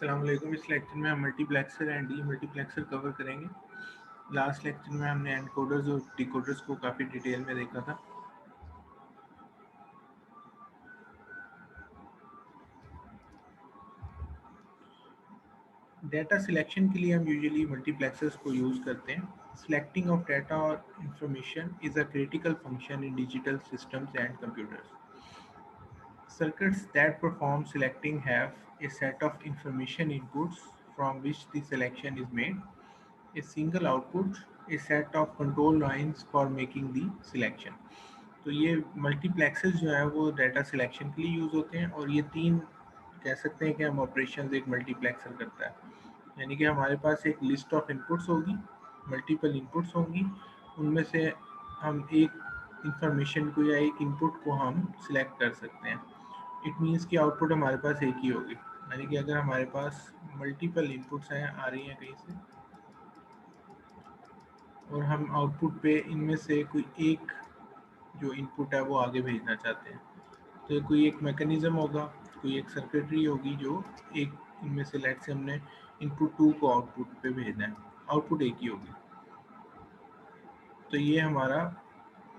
अस्सलाम वालेकुम। इस लेक्चर में हम multiplexer and D multiplexer cover करेंगे। लास्ट लेक्चर में हमने एनकोडर्स और डिकोडर्स को काफ़ी डिटेल में देखा था। डाटा सिलेक्शन के लिए हम यूजुअली मल्टीप्लेक्सर्स को यूज़ करते हैं। सिलेक्टिंग ऑफ डाटा और information is a critical function in digital systems and computers. Circuits that perform selecting have a set of information inputs from which the selection is made, a single output, a set of control lines for making the selection. तो ये multiplexes जो है वो data selection के लिए use होते हैं और ये तीन कह सकते हैं कि हम ऑपरेशंस एक मल्टीप्लेक्सर करता है। यानी कि हमारे पास एक लिस्ट ऑफ इनपुट्स होगी, मल्टीपल इनपुट्स होंगी, उनमें से हम एक इंफॉर्मेशन को या एक इनपुट को हम सिलेक्ट कर सकते हैं। इट मीन्स कि आउटपुट हमारे पास एक ही होगी। यानी कि अगर हमारे पास मल्टीपल इनपुट्स हैं, आ रही हैं कहीं से, और हम आउटपुट पे इनमें से कोई एक जो इनपुट है वो आगे भेजना चाहते हैं, तो कोई एक मैकेनिज़्म होगा, कोई एक सर्किटरी होगी जो एक इनमें से लेट से हमने इनपुट 2 को आउटपुट पे भेजना है, आउटपुट एक ही होगी। तो ये हमारा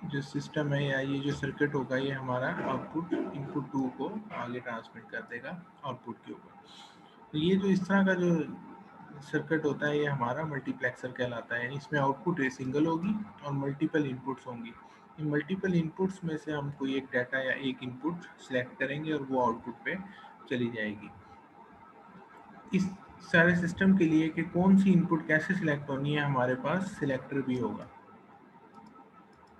जो सिस्टम है या ये जो सर्किट होगा ये हमारा आउटपुट इनपुट 2 को आगे ट्रांसमिट कर देगा आउटपुट के ऊपर। तो ये जो इस तरह का जो सर्किट होता है ये हमारा मल्टीप्लेक्सर कहलाता है। इसमें आउटपुट सिंगल होगी और मल्टीपल इनपुट्स होंगी। इन मल्टीपल इनपुट्स में से हम कोई एक डाटा या एक इनपुट सेलेक्ट करेंगे और वो आउटपुट पे चली जाएगी। इस सारे सिस्टम के लिए कि कौन सी इनपुट कैसे सिलेक्ट होनी है, हमारे पास सिलेक्टर भी होगा।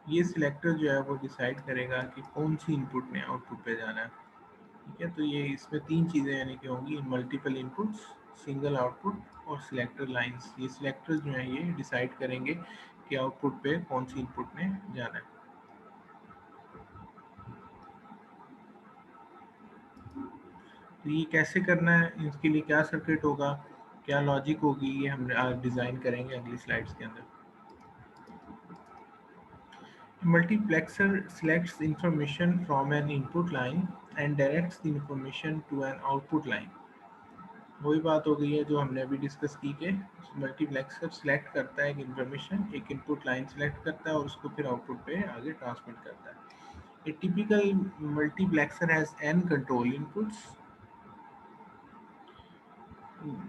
ये सिलेक्टर जो है वो डिसाइड करेगा कि कौन सी इनपुट ने आउटपुट पे जाना है। ठीक है, तो ये इसमें तीन चीज़ें यानी कि होंगी, मल्टीपल इनपुट्स, सिंगल आउटपुट और सिलेक्टर लाइंस। ये सिलेक्टर्स जो हैं ये डिसाइड करेंगे कि आउटपुट पे कौन सी इनपुट ने जाना है। तो ये कैसे करना है, इसके लिए क्या सर्किट होगा, क्या लॉजिक होगी, ये हम डिज़ाइन करेंगे अगली स्लाइड्स के अंदर। Multiplexer selects information from an input line and directs the information to an output line. वही बात हो गई है जो हमने अभी डिस्कस की कि मल्टीप्लेक्सर सिलेक्ट करता है एक इंफॉर्मेशन, एक इनपुट लाइन सिलेक्ट करता है और उसको फिर आउटपुट पे आगे ट्रांसमिट करता है। A typical multiplexer has n control inputs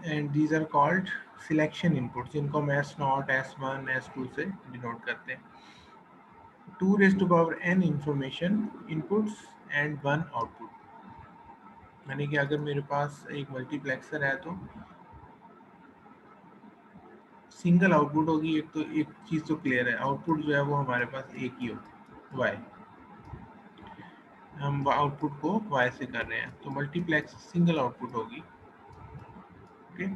and these are called selection inputs, जिनको हम S0, S1, S2 से डिनोट करते हैं। 2 raised to power n information inputs and 1 output। यानी कि अगर मेरे पास एक मल्टीप्लेक्सर है तो सिंगल आउटपुट होगी। एक तो एक चीज़ तो क्लियर है, आउटपुट जो है वो हमारे पास एक ही हो, y। हम आउटपुट को y से कर रहे हैं, तो मल्टीप्लेक्स सिंगल आउटपुट होगी। ओके,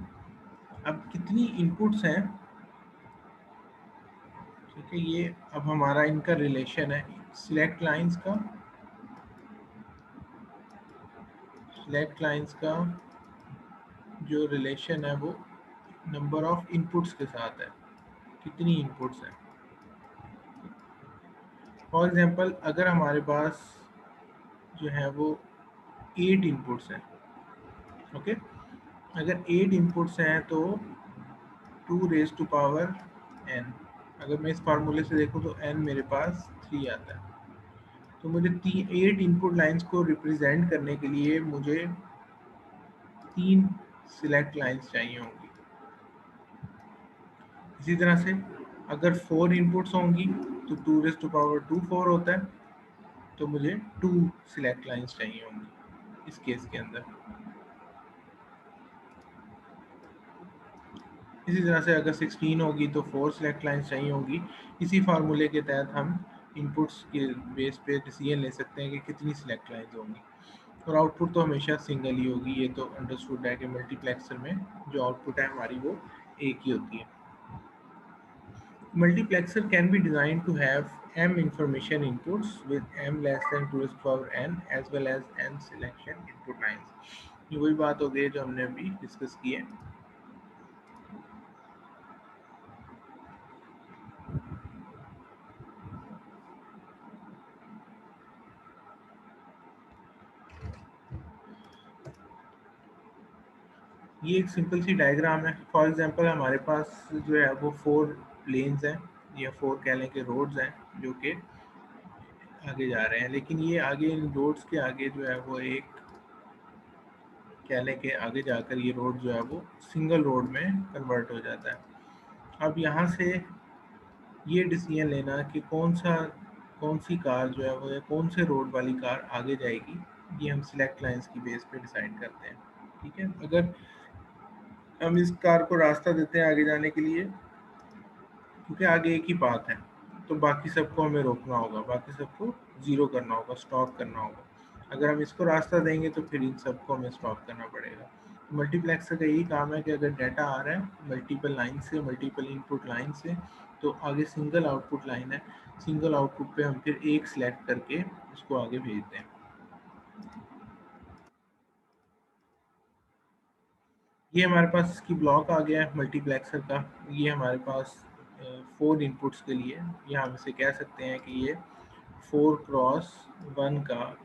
अब कितनी इनपुट्स हैं, ठीक है, ये अब हमारा इनका रिलेशन है सिलेक्ट लाइंस का। सिलेक्ट लाइंस का जो रिलेशन है वो नंबर ऑफ इनपुट्स के साथ है, कितनी इनपुट्स हैं। फॉर एग्जांपल अगर हमारे पास जो है वो 8 इनपुट्स हैं, ओके, अगर 8 इनपुट्स हैं तो 2 रेज टू पावर n। अगर मैं इस फार्मूले से देखूं तो n मेरे पास 3 आता है। तो मुझे 8 इनपुट लाइंस को रिप्रेजेंट करने के लिए मुझे 3 सिलेक्ट लाइंस चाहिए होंगी। इसी तरह से अगर 4 इनपुट्स होंगी तो 2 रेज टू पावर 2 4 होता है, तो मुझे 2 सिलेक्ट लाइंस चाहिए होंगी इस केस के अंदर। इसी तरह से अगर 16 होगी तो 4 सिलेक्ट लाइंस चाहिए होंगी। इसी फार्मूले के तहत हम इनपुट्स के बेस पे डिसीजन ले सकते हैं कि कितनी सिलेक्ट लाइंस होंगी, और आउटपुट तो हमेशा सिंगल ही होगी। ये तो अंडरस्टूड है कि मल्टीप्लेक्सर में जो आउटपुट है हमारी वो एक ही होती है। Multiplexer can be designed to have m information inputs with m less than 2 raised to power n as well as n selection input lines। ये वही बात हो गई जो हमने अभी डिस्कस की है। ये एक सिंपल सी डायग्राम है। फॉर एग्जांपल हमारे पास जो है वो 4 लेन्स हैं या 4 कह लें कि रोड्स हैं जो कि आगे जा रहे हैं, लेकिन ये आगे इन रोड्स के आगे जो है वो एक कह लें कि आगे जाकर ये रोड जो है वो सिंगल रोड में कन्वर्ट हो जाता है। अब यहाँ से ये डिसीजन लेना कि कौन सी कार जो है वो या कौन से रोड वाली कार आगे जाएगी, ये हम सिलेक्ट लाइंस की बेस पे डिसाइड करते हैं। ठीक है, अगर हम इस कार को रास्ता देते हैं आगे जाने के लिए, क्योंकि आगे एक ही पाथ है, तो बाकी सबको हमें रोकना होगा, बाकी सबको ज़ीरो करना होगा, स्टॉप करना होगा। अगर हम इसको रास्ता देंगे तो फिर इन सबको हमें स्टॉप करना पड़ेगा। मल्टीप्लेक्सर का यही काम है कि अगर डाटा आ रहा है मल्टीपल लाइन से, मल्टीपल इनपुट लाइन से, तो आगे सिंगल आउटपुट लाइन है, सिंगल आउटपुट पे हम फिर एक सिलेक्ट करके उसको आगे भेजते हैं। ये हमारे पास इसकी ब्लॉक आ गया है मल्टीप्लेक्सर का। ये हमारे पास 4 इनपुट्स के लिए, या हम इसे कह सकते हैं कि ये 4x1 का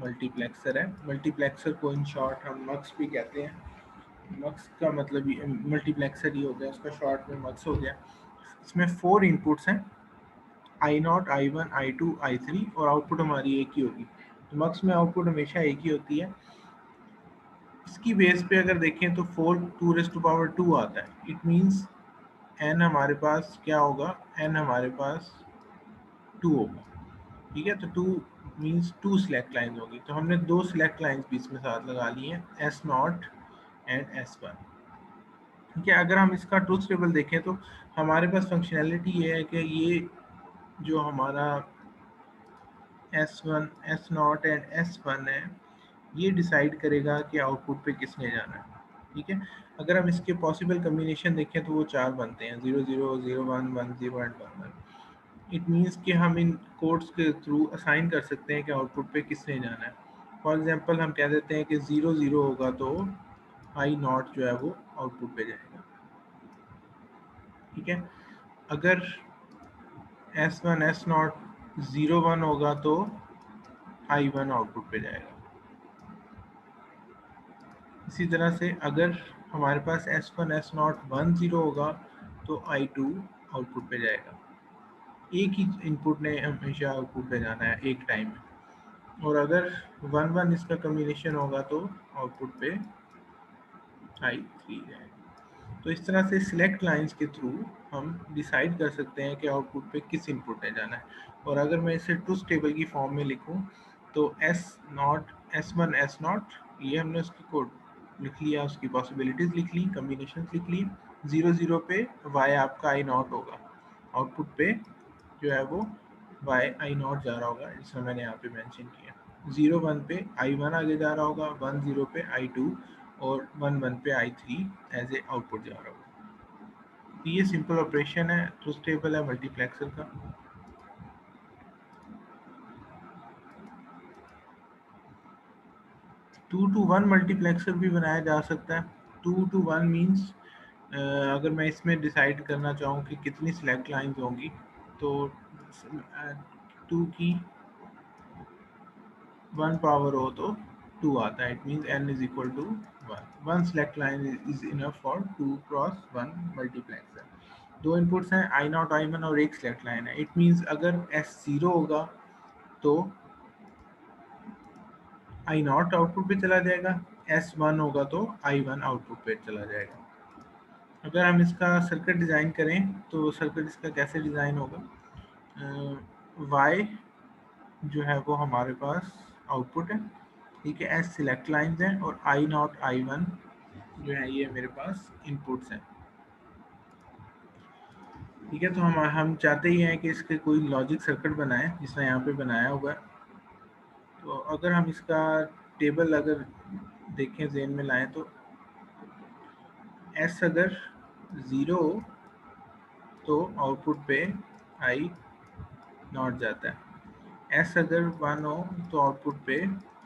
मल्टीप्लेक्सर है। मल्टीप्लेक्सर को इन शॉर्ट हम मक्स भी कहते हैं। मक्स का मतलब मल्टीप्लेक्सर ही हो गया, उसका शॉर्ट में मक्स हो गया। इसमें 4 इनपुट्स हैं, I0, I1, I2, I3, और आउटपुट हमारी एक ही होगी। तो मक्स में आउटपुट हमेशा एक ही होती है। इसकी बेस पे अगर देखें तो 4 2 आता है। इट मीन्स n हमारे पास क्या होगा, n हमारे पास 2 होगा। ठीक है, तो 2 मीन्स 2 सिलेक्ट लाइन होगी, तो हमने 2 सिलेक्ट लाइन्स बीच में साथ लगा ली हैं, S0 एंड S1। ठीक है, अगर हम इसका ट्रूथ टेबल देखें तो हमारे पास फंक्शनैलिटी ये है कि ये जो हमारा S1, S0 एंड S1 है, ये डिसाइड करेगा कि आउटपुट पे किसने जाना है। ठीक है, अगर हम इसके पॉसिबल कम्बिनेशन देखें तो वो 4 बनते हैं, 0 0 0 1 1 0 एंड 1 1। इट मीन्स कि हम इन कोड्स के थ्रू असाइन कर सकते हैं कि आउटपुट पे किसने जाना है। फॉर एग्जांपल हम कह देते हैं कि 0 0 होगा तो I0 जो है वो आउटपुट पे जाएगा। ठीक है, अगर S1 S0 0 1 होगा तो I1 आउटपुट पे जाएगा। इसी तरह से अगर हमारे पास S1 S0 1 0 होगा तो I2 आउटपुट पे जाएगा। एक ही इनपुट ने हमेशा आउटपुट पे जाना है एक टाइम में। और अगर 1 1 इसका कम्बिनेशन होगा तो आउटपुट पे I3 जाएगा। तो इस तरह से सिलेक्ट लाइंस के थ्रू हम डिसाइड कर सकते हैं कि आउटपुट पे किस इनपुट ने जाना है। और अगर मैं इसे ट्रूथ टेबल की फॉर्म में लिखूं तो S0 S1 S0, ये हमने उसकी कोड लिख लिया, उसकी पॉसिबिलिटीज लिख ली, कम्बिनेशन लिख ली। 0 0 पे Y आपका I0 होगा, आउटपुट पे जो है वो I0 जा रहा होगा, जिसमें मैंने यहाँ पे मेंशन किया। 0 1 पे I1 आगे जा रहा होगा, 1 0 पे I2, और 1 1 पे I3 एज ए आउटपुट जा रहा होगा। तो ये सिंपल ऑपरेशन है, ट्रूथ टेबल है मल्टीप्लेक्सर का। 2 to 1 मल्टीप्लेक्सर भी बनाया जा सकता है। 2 to 1 मीन्स अगर मैं इसमें डिसाइड करना चाहूँ कि कितनी सिलेक्ट लाइंस होंगी, तो 2 की 1 पावर हो तो 2 आता है। It means n is equal to 1। 1 select line is enough for 2x1 multiplexer. दो इनपुट्स हैं I0 I1 और एक सिलेक्ट लाइन है। इट मीन्स अगर S0 होगा तो I0 आउटपुट पे चला जाएगा, S1 होगा तो I1 आउटपुट पे चला जाएगा। अगर हम इसका सर्किट डिज़ाइन करें तो सर्किट इसका कैसे डिज़ाइन होगा, Y जो है वो हमारे पास आउटपुट है। ठीक है, एस सिलेक्ट लाइंस हैं, और I0 I1 जो है ये मेरे पास इनपुट्स हैं। ठीक है, तो हम चाहते ही हैं कि इसके कोई लॉजिक सर्किट बनाएं, जिसने यहाँ पे बनाया हुआ है। तो अगर हम इसका टेबल अगर देखें, जेन में लाएं, तो एस अगर 0 तो आउटपुट पे I0 जाता है। एस अगर 1 हो तो आउटपुट पे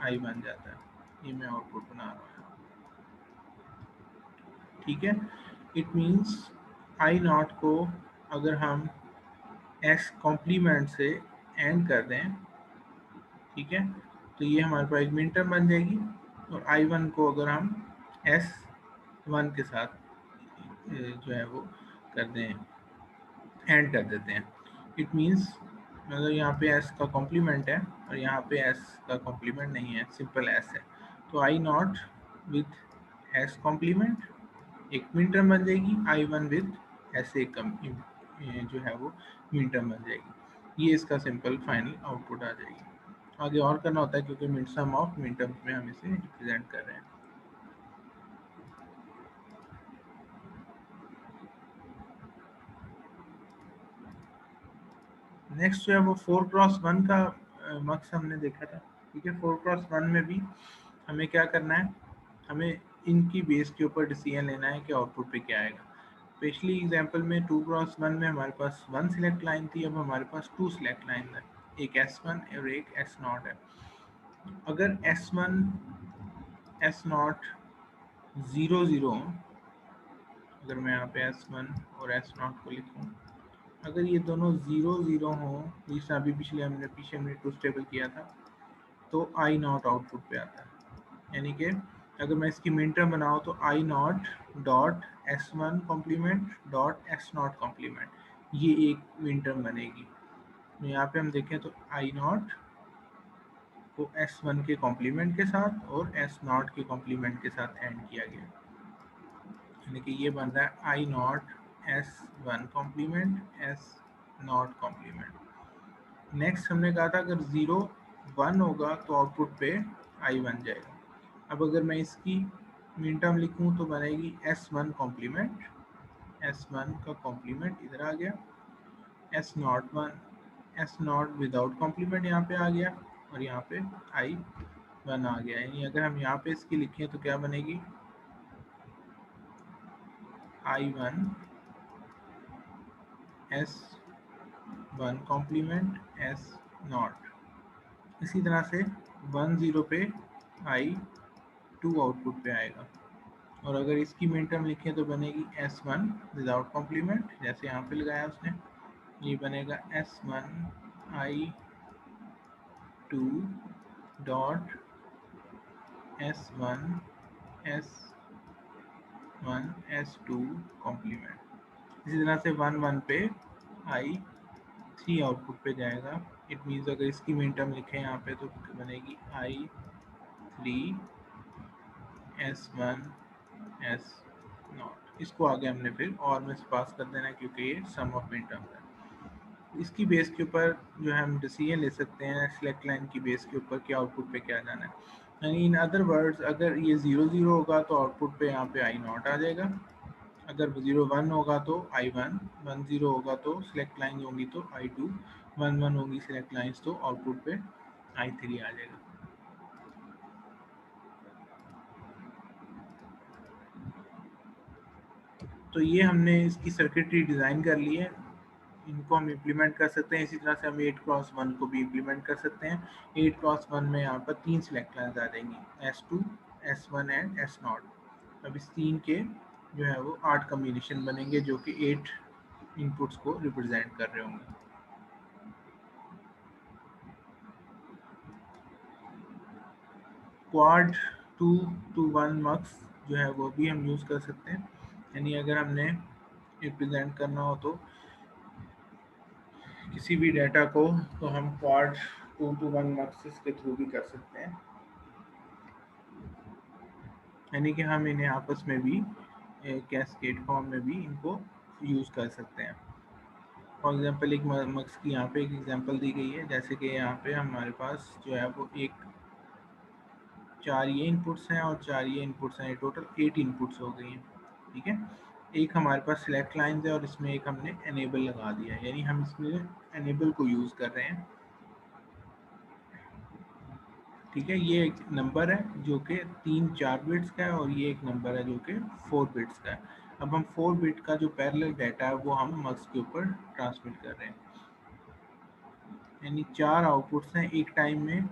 I1 जाता है। ये मैं आउटपुट बना रहा हूँ। ठीक है, इट मीन्स I0 को अगर हम S कॉम्प्लीमेंट से एंड कर दें, ठीक है, तो ये हमारे पास एक मिन टर्म बन जाएगी। और I1 को अगर हम S 1 के साथ जो है वो कर दें, एंड कर देते हैं। इट मीन्स मतलब यहाँ पे एस का कॉम्प्लीमेंट है और यहाँ पे एस का कॉम्प्लीमेंट नहीं है, सिंपल एस है। तो I nought with S complement एक मिन टर्म बन जाएगी, I one with S A कम जो है वो मिन टर्म बन जाएगी। ये इसका सिंपल फाइनल आउटपुट आ जाएगी। आगे और करना होता है क्योंकि मिड सम ऑफ मिन टर्म्स में हम इसे रिप्रेजेंट कर रहे हैं। नेक्स्ट जो है वो 4x1 का मक्स हमने देखा था। ठीक है, 4x1 में भी हमें क्या करना है, हमें इनकी बेस के ऊपर डिसीजन लेना है कि आउटपुट पे क्या आएगा। पिछली एग्जांपल में 2x1 में हमारे पास 1 सिलेक्ट लाइन थी, अब हमारे पास 2 सिलेक्ट लाइन है, एक S1 और एक S0 है। अगर S1 S0 0 0, अगर मैं यहाँ पे S1 और S0 को लिखूँ, अगर ये दोनों 0 0 हों, जैसे अभी पीछे हमने ट्रूथ टेबल किया था, तो आई नॉट आउटपुट पे आता है। यानी कि अगर मैं इसकी मिन टर्म बनाऊँ तो I nought dot S1 complement dot S0 complement, ये एक मिन टर्म बनेगी। तो यहाँ पे हम देखें तो आई नॉट को S1 के कॉम्प्लीमेंट के साथ और S0 के कॉम्प्लीमेंट के साथ एंड किया गया, यानी कि ये बन रहा है I nought S1 complement S0 complement. Next हमने कहा था अगर 0 1 होगा तो आउटपुट पे आई बन जाएगा। अब अगर मैं इसकी मिन टर्म लिखूँ तो बनेगी S1 कॉम्प्लीमेंट, S1 का कॉम्प्लीमेंट इधर आ गया, S0 विदाउट कॉम्प्लीमेंट यहाँ पे आ गया और यहाँ पे I1 आ गया। यानी अगर हम यहाँ पे इसकी लिखें तो क्या बनेगी, I1 S1 कॉम्प्लीमेंट S0। इसी तरह से 1 0 पे I2 आउटपुट पे आएगा और अगर इसकी मिन टर्म लिखें तो बनेगी S1 विदाउट कॉम्प्लीमेंट, जैसे यहाँ पे लगाया उसने, ये बनेगा S1 I2 dot S1 S1 S2 complement. इसी तरह से 1 1 पे I3 आउटपुट पे जाएगा। इट मीन्स अगर इसकी मिन टर्म लिखें यहाँ पे तो बनेगी I3 S1 S0। इसको आगे हमने फिर और में से पास कर देना है क्योंकि ये सम ऑफ मिन टर्म है। इसकी बेस के ऊपर जो है हम डिसीजन ले सकते हैं सिलेक्ट लाइन की बेस के ऊपर कि आउटपुट पे क्या जाना है। यानी इन अदर वर्ड्स अगर ये 0 0 होगा तो आउटपुट पे यहाँ पे आई नॉट आ जाएगा, अगर 0 1 होगा तो I1, 1 0 होगा तो सिलेक्ट लाइन होंगी तो I2, 1 1 होंगी सिलेक्ट लाइन्स तो आउटपुट पे I3 आ जाएगा। तो ये हमने इसकी सर्किटरी डिज़ाइन कर ली है, इनको हम इम्प्लीमेंट कर सकते हैं। इसी तरह से हम 8x1 को भी इम्प्लीमेंट कर सकते हैं। 8x1 में यहाँ पर 3 सिलेक्ट लाइन्स आ जाएंगी, S2 S1 एंड S0। अब इस 3 के जो है वो 8 कम्बिनेशन बनेंगे जो कि 8 इनपुट्स को रिप्रेजेंट कर रहे होंगे। क्वाड 2 to 1 मक्स जो है वो भी हम यूज़ कर सकते हैं। यानी अगर हमने रिप्रेजेंट करना हो तो किसी भी डेटा को, तो हम क्वाड 2 to 1 मक्सेस के थ्रू भी कर सकते हैं। यानी कि हम इन्हें आपस में भी कैस्केड फॉर्म में भी इनको यूज़ कर सकते हैं। फॉर एग्जांपल एक मक्स की यहाँ पे एक एग्जांपल दी गई है, जैसे कि यहाँ पे हमारे पास जो है वो एक 4 ये इनपुट्स हैं और 4 ये इनपुट्स हैं, टोटल 8 इनपुट्स हो गई हैं। ठीक है, एक हमारे पास सिलेक्ट लाइन्स है और इसमें एक हमने एनेबल लगा दिया है, यानी हम इसमें एनेबल को यूज़ कर रहे हैं। ठीक है, ये एक नंबर है जो कि 3-4 बिट्स का है और ये एक नंबर है जो कि 4 बिट्स का है। अब हम 4 बिट का जो पैरेलल डाटा है वो हम मक्स के ऊपर ट्रांसमिट कर रहे हैं, यानी 4 आउटपुट्स हैं एक टाइम में,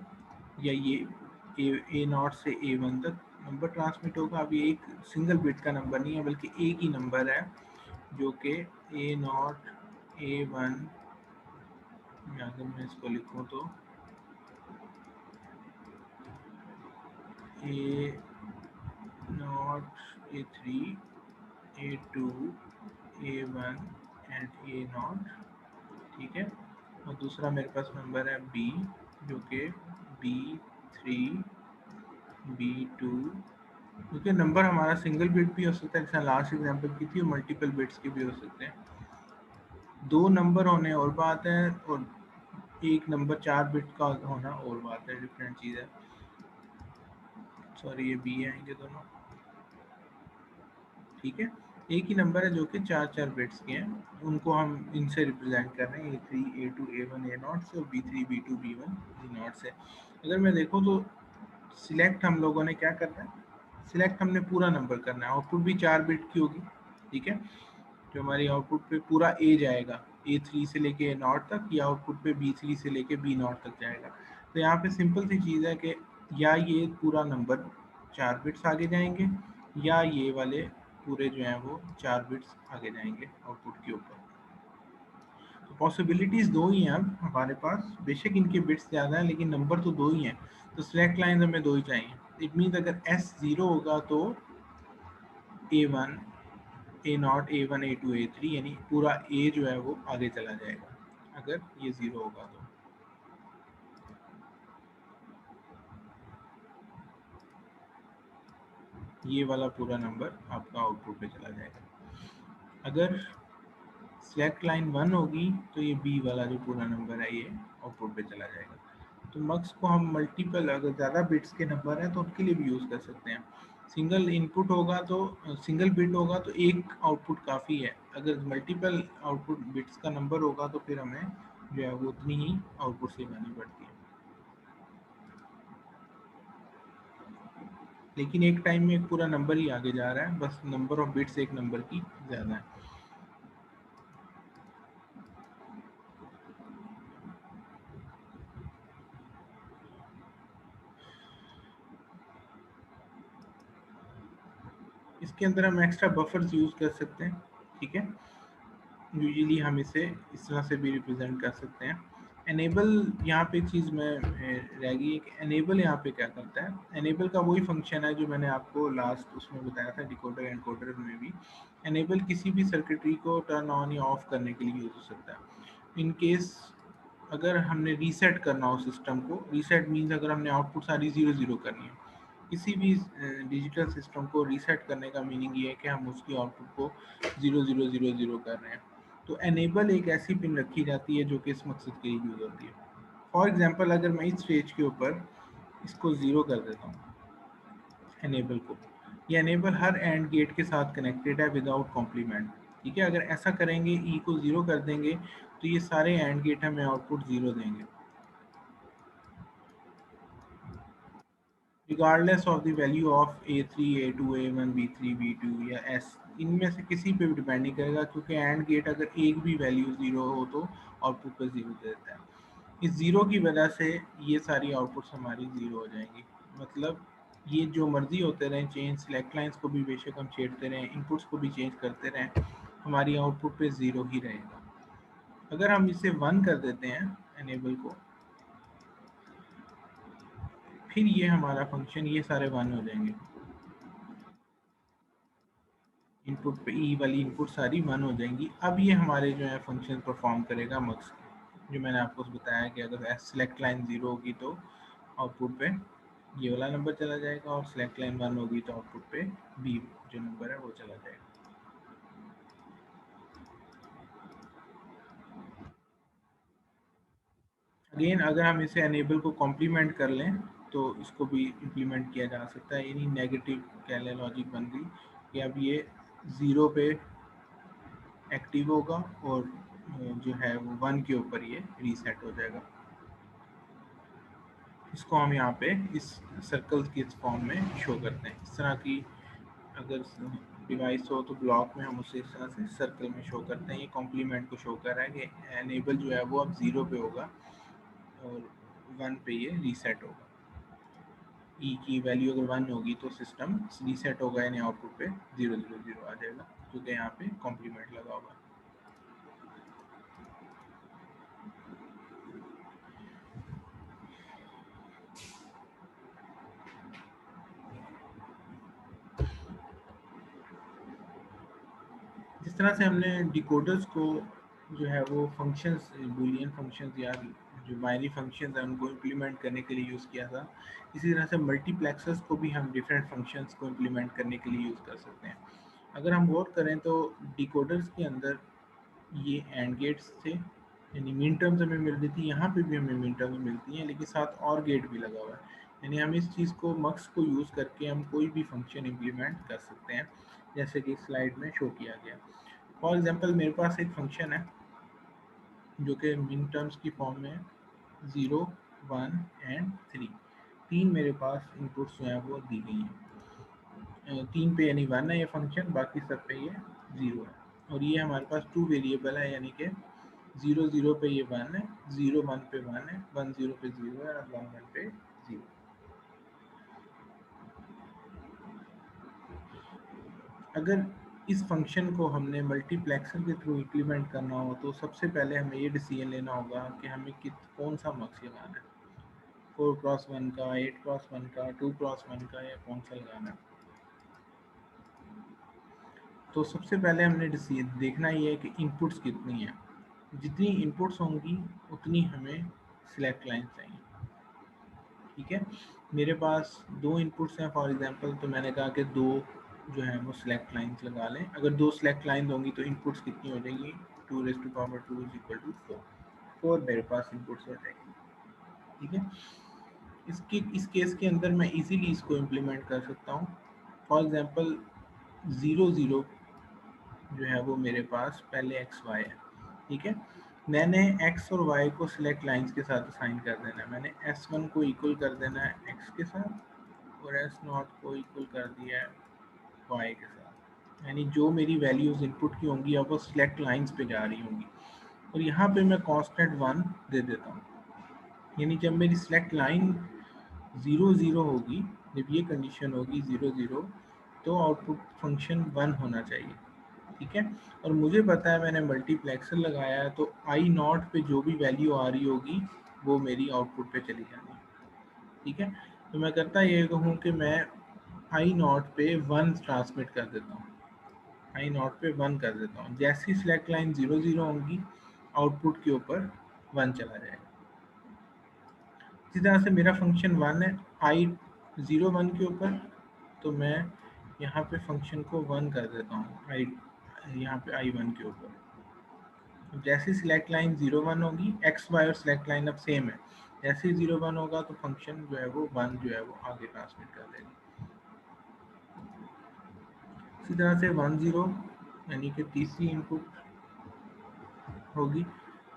या ये ए नॉट से A1 तक नंबर ट्रांसमिट होगा। अब ये एक सिंगल बिट का नंबर नहीं है बल्कि एक ही नंबर है जो कि A0 A1, अगर मैं इसको लिखूँ तो A0 not, A3, A2, A1 and A0, ठीक है। और दूसरा मेरे पास नंबर है B, जो कि B3, B2, क्योंकि नंबर हमारा सिंगल बिट भी हो सकता है, जैसा लास्ट एग्जांपल की थी, मल्टीपल बिट्स के भी हो सकते हैं। दो नंबर होने और बात है, और एक नंबर 4 बिट का होना और बात है, डिफरेंट चीज़ है। सॉरी, ये बी आएंगे दोनों, ठीक है। एक ही नंबर है जो कि 4 बिट्स के हैं, उनको हम इनसे रिप्रेजेंट कर रहे हैं, A3, A2, A1, A0 से, और B3, B2, B1, B0 से। अगर मैं देखूँ तो सिलेक्ट हम लोगों ने क्या करना है, सिलेक्ट हमने पूरा नंबर करना है, आउटपुट भी 4 बिट की होगी, ठीक है। जो हमारी आउटपुट पे पूरा ए जाएगा, A3 से लेके A0 तक, या आउटपुट पे B3 से लेके B0 तक जाएगा। तो यहाँ पे सिंपल सी चीज़ है कि या ये पूरा नंबर 4 बिट्स आगे जाएंगे, या ये वाले पूरे जो हैं वो 4 बिट्स आगे जाएंगे आउटपुट के ऊपर। तो पॉसिबिलिटीज़ दो ही हैं अब हमारे पास, बेशक इनके बिट्स ज़्यादा हैं लेकिन नंबर तो दो ही हैं, तो सिलेक्ट लाइन हमें दो ही चाहिए। इट मीन्स अगर S 0 होगा तो A1, A0, A1, A2, A3, यानी पूरा A जो है वो आगे चला जाएगा अगर ये 0 होगा तो। ये वाला पूरा नंबर आपका आउटपुट पे चला जाएगा। अगर सिलेक्ट लाइन 1 होगी तो ये B वाला जो पूरा नंबर है ये आउटपुट पे चला जाएगा। तो मक्स को हम मल्टीपल, अगर ज़्यादा बिट्स के नंबर हैं तो उनके लिए भी यूज़ कर सकते हैं। सिंगल इनपुट होगा तो, सिंगल बिट होगा तो एक आउटपुट काफ़ी है। अगर मल्टीपल आउटपुट बिट्स का नंबर होगा तो फिर हमें जो है वो उतनी ही आउटपुट से बनानी पड़ती है, लेकिन एक टाइम में एक पूरा नंबर ही आगे जा रहा है, बस नंबर ऑफ बिट्स एक नंबर की ज़्यादा है। इसके अंदर हम एक्स्ट्रा बफर्स यूज़ कर सकते हैं, ठीक है। यूजुअली हम इसे इस तरह से भी रिप्रेजेंट कर सकते हैं। एनेबल, यहाँ पे एक चीज़ में रह गई है कि एनेबल यहाँ पे क्या करता है। एनेबल का वही फंक्शन है जो मैंने आपको लास्ट उसमें बताया था, डिकोडर एनकोडर में भी। एनेबल किसी भी सर्किटरी को टर्न ऑन या ऑफ करने के लिए यूज़ हो सकता है। इन केस अगर हमने रीसेट करना हो सिस्टम को, रीसेट मीन्स अगर हमने आउटपुट सारी 0 करनी है, किसी भी डिजिटल सिस्टम को रीसेट करने का मीनिंग ये है कि हम उसकी आउटपुट को 0 कर रहे हैं। तो एनेबल एक ऐसी पिन रखी जाती है जो कि इस मकसद के लिए यूज़ होती है। फॉर एग्जांपल अगर मैं इस स्टेज के ऊपर इसको 0 कर देता हूँ, एनेबल को, ये एनेबल हर एंड गेट के साथ कनेक्टेड है विदाउट कॉम्प्लीमेंट, ठीक है। अगर ऐसा करेंगे, ई को 0 कर देंगे, तो ये सारे एंड गेट हमें आउटपुट 0 देंगे, regardless of the value of A3, A2, A1, B3, B2 या S, इनमें से किसी पे भी डिपेंड नहीं करेगा, क्योंकि एंड गेट अगर एक भी वैल्यू 0 हो तो आउटपुट पर 0 दे देता है। इस 0 की वजह से ये सारी आउटपुट्स हमारी 0 हो जाएंगी। मतलब ये जो मर्जी होते रहें चेंज, सिलेक्ट लाइन्स को भी बेशक हम छेड़ते रहें, इनपुट्स को भी चेंज करते रहें, हमारी आउटपुट पे 0 ही रहेगा। अगर हम इसे 1 कर देते हैं एनेबल को, फिर ये हमारा फंक्शन, ये सारे 1 हो जाएंगे। इनपुट पे ई वाली इनपुट सारी 1 हो जाएंगी। अब ये हमारे जो है फंक्शन परफॉर्म करेगा मक्स, जो मैंने आपको बताया कि अगर सिलेक्ट लाइन 0 होगी तो आउटपुट पे ये वाला नंबर चला जाएगा, और सिलेक्ट लाइन 1 होगी तो आउटपुट पे बी जो नंबर है वो चला जाएगा। अगेन अगर हम इसे एनेबल को कॉम्प्लीमेंट कर लें तो इसको भी इम्प्लीमेंट किया जा सकता है, यानी नेगेटिव कह लें लॉजिक बन गई कि अब ये 0 पे एक्टिव होगा, और जो है वो 1 के ऊपर ये रीसेट हो जाएगा। इसको हम यहाँ पे इस सर्कल के फॉर्म में शो करते हैं। इस तरह की अगर डिवाइस हो तो ब्लॉक में हम उसे इस तरह से सर्कल में शो करते हैं। ये कॉम्प्लीमेंट को शो कर रहा है कि एनेबल जो है वो अब 0 पे होगा और 1 पे ये रीसेट होगा। ई की वैल्यू अगर 1 होगी तो सिस्टम रीसेट होगा, यानी आउटपुट पे 0 आ जाएगा, क्योंकि यहाँ पे कॉम्प्लीमेंट लगा होगा। इस तरह से हमने डिकोडर्स को जो है वो फंक्शंस, बूलियन फंक्शंस या जो बाइनरी फंक्शंस हैं उनको इम्प्लीमेंट करने के लिए यूज़ किया था। इसी तरह से मल्टीप्लेक्सर्स को भी हम डिफरेंट फंक्शंस को इम्प्लीमेंट करने के लिए यूज़ कर सकते हैं। अगर हम गौर करें तो डिकोडर्स के अंदर ये एंड गेट्स थे, यानी मीन टर्म्स हमें मिल रही थी, यहाँ पे भी हमें मीन टर्म्स मिलती हैं, लेकिन साथ और गेट भी लगा हुआ है। यानी हम इस चीज़ को मक्स को यूज़ करके हम कोई भी फंक्शन इम्प्लीमेंट कर सकते हैं, जैसे कि स्लाइड में शो किया गया। फॉर एग्जांपल मेरे पास एक फंक्शन है जो कि मिन टर्म्स की फॉर्म में 0, 1 एंड 3, तीन मेरे पास इनपुट्स जो हैं वो दी गई हैं। तीन पे यानी 1 है ये फंक्शन, बाकी सब पे ये 0 है। और ये हमारे पास टू वेरिएबल है, यानी कि 0 0 पे ये 1 है, 0 1 पे 1 है, 1 0 पे 0 है और 1 1 पे 0। अगर इस फंक्शन को हमने मल्टीप्लेक्सर के थ्रू इम्प्लीमेंट करना हो तो सबसे पहले हमें ये डिसीजन लेना होगा कि हमें कौन सा मक्स लगाना है, 4x1 का, 8x1 का, 2x1 का, या कौन सा लगाना है। तो सबसे पहले हमने देखना ये है कि इनपुट्स कितनी हैं। जितनी इनपुट्स होंगी उतनी हमें सिलेक्ट लाइन चाहिए। ठीक है, मेरे पास दो इनपुट्स हैं फॉर एग्जांपल, तो मैंने कहा कि दो जो है वो सिलेक्ट लाइंस लगा लें। अगर दो सिलेक्ट लाइन होंगी तो इनपुट्स कितनी हो जाएगी, 2⁻² = 4, 4 मेरे पास इनपुट्स हो जाएगी। ठीक है, इस केस के अंदर मैं इजीली इसको इम्प्लीमेंट कर सकता हूँ। फॉर एग्जांपल 0 0 जो है वो मेरे पास पहले एक्स वाई है। ठीक है, मैंने एक्स और वाई को सिलेक्ट लाइंस के साथ असाइन कर देना है। मैंने S1 को इक्वल कर देना है एक्स के साथ और S0 को इक्वल कर दिया है वाई के साथ, यानी जो मेरी वैल्यूज इनपुट की होंगी अब वो सिलेक्ट लाइंस पे जा रही होंगी। और यहाँ पे मैं कांस्टेंट 1 दे देता हूँ, यानी जब मेरी सिलेक्ट लाइन 0 0 होगी, जब ये कंडीशन होगी 0 0, तो आउटपुट फंक्शन 1 होना चाहिए। ठीक है, और मुझे पता है मैंने मल्टीप्लेक्सर लगाया है, तो I0 पे जो भी वैल्यू आ रही होगी वो मेरी आउटपुट पे चली जानी है। ठीक है, तो मैं करता ये हूँ कि मैं I0 पे 1 ट्रांसमिट कर देता हूँ, I0 पे 1 कर देता हूँ। जैसी सिलेक्ट लाइन 0 0 होंगी आउटपुट के ऊपर 1 चला जाएगा। इसी तरह से मेरा फंक्शन 1 है I0 1 के ऊपर, तो मैं यहाँ पे फंक्शन को 1 कर देता हूँ यहाँ पे I1 के ऊपर। जैसे सिलेक्ट लाइन 0 1 होगी, एक्स वाई और सिलेक्ट लाइन अब सेम है, जैसे ही 0 1 होगा तो फंक्शन जो है वो 1 जो है वो आगे ट्रांसमिट कर देगी। इसी तरह से 1 0 यानी कि तीसरी इनपुट होगी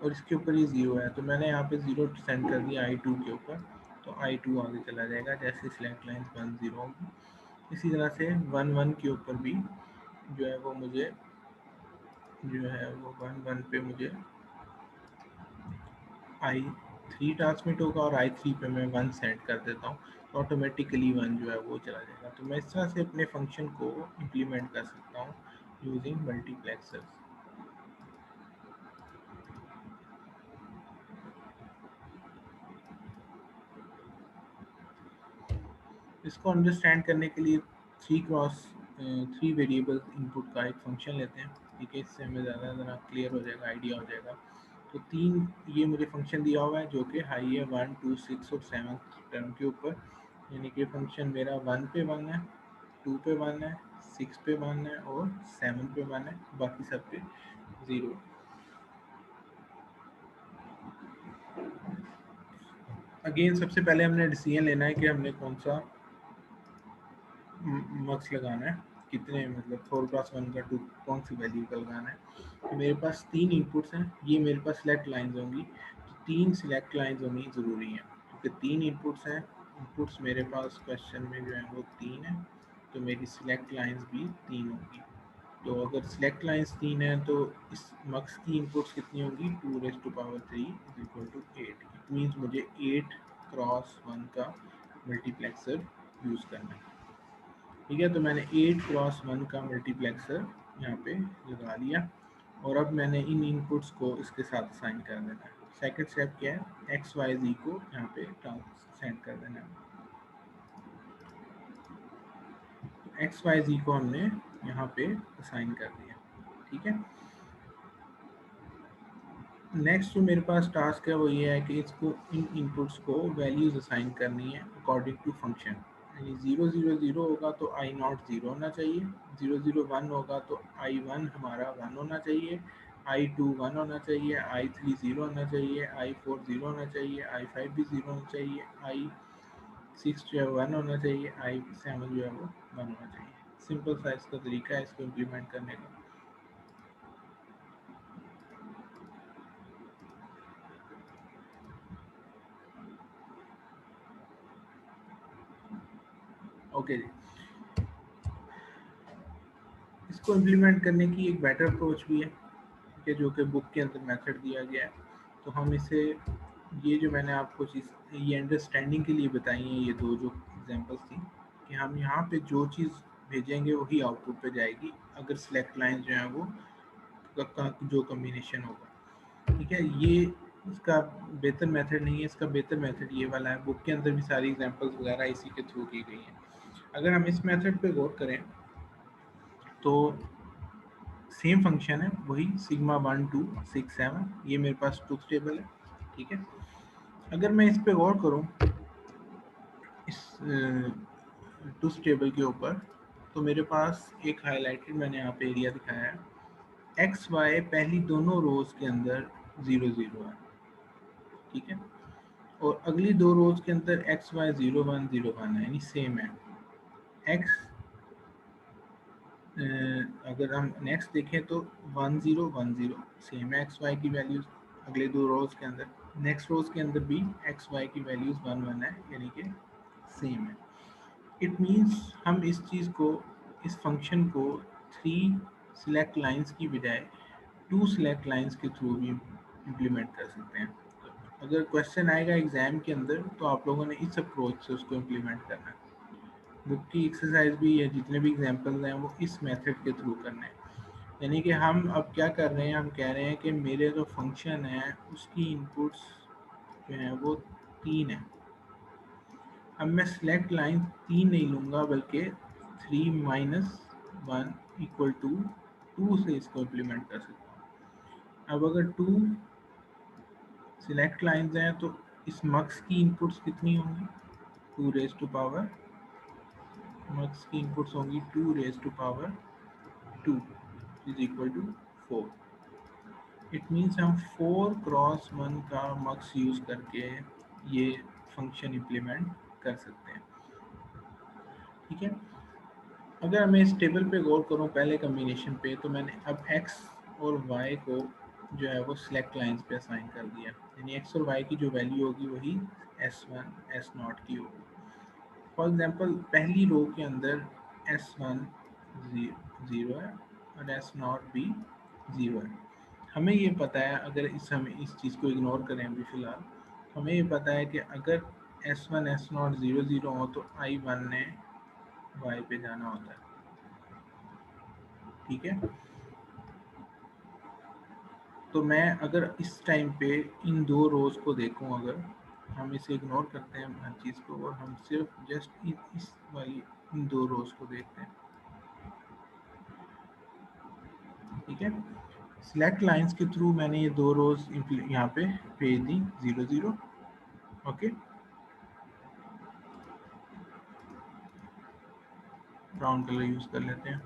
और इसके ऊपर ये 0 है, तो मैंने यहाँ पे 0 सेंड कर दिया I2 के ऊपर, तो I2 आगे चला जाएगा जैसे सिलेक्ट लाइन 1 0 होगी। इसी तरह से 1 1 के ऊपर भी जो है वो मुझे जो है वो 1 1 पे मुझे I3 ट्रांसमिट होगा और I3 पे मैं 1 सेट कर देता हूँ, तो ऑटोमेटिकली 1 जो है वो चला जाएगा। तो मैं इस तरह से अपने फंक्शन को इम्प्लीमेंट कर सकता हूँ यूजिंग मल्टीप्लेक्सर्स। इसको अंडरस्टैंड करने के लिए 3 वेरिएबल इनपुट का एक फंक्शन लेते हैं। ठीक है, इससे हमें ज़्यादा क्लियर हो जाएगा, आइडिया हो जाएगा। तो 3 ये मुझे फंक्शन दिया हुआ है जो कि हाई है 1 2 6 और 7 टर्म के ऊपर, यानी कि फंक्शन मेरा 1 पे 1 है, 2 पे 1 है, 6 पे 1 है और 7 पे 1 है, बाकी सब पे 0। अगेन सबसे पहले हमने डिसीजन लेना है कि हमने कौन सा मक्स लगाना है, कितने मतलब 4+1 का 2 कौन सी वैल्यू का लगाना है। तो मेरे पास 3 इनपुट्स हैं, ये मेरे पास सिलेक्ट लाइंस होंगी, तो 3 सिलेक्ट लाइंस होनी ज़रूरी हैं क्योंकि 3 इनपुट्स हैं। इनपुट्स मेरे पास क्वेश्चन में जो है वो 3 है, तो मेरी सिलेक्ट लाइंस भी 3 होंगी। तो अगर सिलेक्ट लाइंस 3 है तो इस मक्स की इनपुट्स कितनी होंगी, 2⁻³ = 8। इट मीन्स मुझे 8x1 का मल्टीप्लेक्सर यूज़ करना है। ठीक है, तो मैंने 8x1 का मल्टीप्लेक्सर यहाँ पे लगा लिया और अब मैंने इन इनपुट्स को इसके साथ असाइन कर देना है। सेकंड स्टेप क्या है, XYZ को यहाँ पे सेंड कर देना है। XYZ को हमने यहाँ पे असाइन कर दिया। ठीक है। नेक्स्ट जो मेरे पास टास्क है वो ये है कि इसको इन इनपुट्स को वैल्यूज असाइन करनी है अकॉर्डिंग टू फंक्शन। यानी 0 0 0 होगा तो आई नॉट 0 होना चाहिए, 0 0 1 होगा तो आई 1 हमारा 1 होना चाहिए, आई 2 1 होना चाहिए, आई 3 0 होना चाहिए, आई 4 0 होना चाहिए, आई 5 भी 0 होना चाहिए, आई 6 जो है 1 होना चाहिए, आई 7 जो है वो 1 होना चाहिए। सिंपल सा इसका तरीका है इसको इम्प्लीमेंट करने का। ओके जी, इसको इम्प्लीमेंट करने की एक बेटर अप्रोच भी है, ठीक है, जो कि बुक के अंदर मेथड दिया गया है। तो हम इसे, ये जो मैंने आपको चीज़ ये अंडरस्टैंडिंग के लिए बताई है, ये दो जो एग्जांपल्स थी, कि हम यहाँ पे जो चीज़ भेजेंगे वही आउटपुट पे जाएगी अगर सिलेक्ट लाइन जो है वो का जो कम्बिनेशन होगा। ठीक है, ये इसका बेहतर मेथड नहीं है, इसका बेहतर मेथड ये वाला है। बुक के अंदर भी सारी एग्जांपल्स वगैरह इसी के थ्रू की गई हैं। अगर हम इस मेथड पे गौर करें तो सेम फंक्शन है, वही सिग्मा 1 2 6 7, ये मेरे पास ट्रुथ टेबल है। ठीक है, अगर मैं इस पे गौर करूं इस ट्रुथ टेबल के ऊपर, तो मेरे पास एक हाईलाइटेड मैंने यहाँ पे एरिया दिखाया है, एक्स वाई पहली दोनों रोज के अंदर 0 0 है। ठीक है, और अगली दो रोज के अंदर एक्स वाई 0 1 0 1 है, यानी सेम है। एक्स अगर हम नेक्स्ट देखें तो 1 0 1 0 सेम है एक्स वाई की वैल्यूज अगले दो रोज के अंदर। नेक्स्ट रोज के अंदर भी एक्स वाई की वैल्यूज 1 1 है, यानी कि सेम है। इट मीन्स हम इस चीज़ को, इस फंक्शन को 3 सिलेक्ट लाइंस की बजाय 2 सिलेक्ट लाइंस के थ्रू भी इम्प्लीमेंट कर सकते हैं। अगर क्वेश्चन आएगा एग्जाम के अंदर तो आप लोगों ने इस अप्रोच से उसको इम्प्लीमेंट करना है। बुक की एक्सरसाइज भी है, जितने भी एग्जाम्पल्स हैं वो इस मेथड के थ्रू करने हैं। यानी कि हम अब क्या कर रहे हैं, हम कह रहे हैं कि मेरे जो फंक्शन है उसकी इनपुट्स जो हैं वो 3 है। अब मैं सिलेक्ट लाइन 3 नहीं लूँगा बल्कि 3 माइनस 1 इक्वल टू 2 से इसको इम्प्लीमेंट कर सकता हूँ। अब अगर 2 सिलेक्ट लाइन्स हैं तो इस मक्स की इनपुट्स कितनी होंगी, 2 रेज टू पावर, मक्स की इनपुट्स होंगी 2 raise to power 2 is equal to 4। It means हम 4 क्रॉस 1 का मक्स यूज़ करके ये फंक्शन इम्प्लीमेंट कर सकते हैं। ठीक है, अगर मैं इस टेबल पे गौर करूँ पहले कम्बिनेशन पे, तो मैंने अब x और y को जो है वो सिलेक्ट लाइंस पे असाइन कर दिया, यानी x और y की जो वैल्यू होगी वही s1 s0 की होगी। फॉर एग्जांपल पहली रो के अंदर s1 0 है और s0 भी 0 है। हमें ये पता है, अगर हम इस चीज़ को इग्नोर करें अभी फ़िलहाल, हमें ये पता है कि अगर s1 s0 0 0 हो तो i1 ने y पे जाना होता है। ठीक है, तो मैं अगर इस टाइम पे इन दो रोज को देखूं, अगर हम इसे इग्नोर करते हैं हर चीज़ को और हम सिर्फ जस्ट इस वाली इन दो रोज को देखते हैं। ठीक है, सिलेक्ट लाइंस के थ्रू मैंने ये दो रोज यहाँ पे भेज दी 0 0। ओके, ब्राउन कलर यूज कर लेते हैं।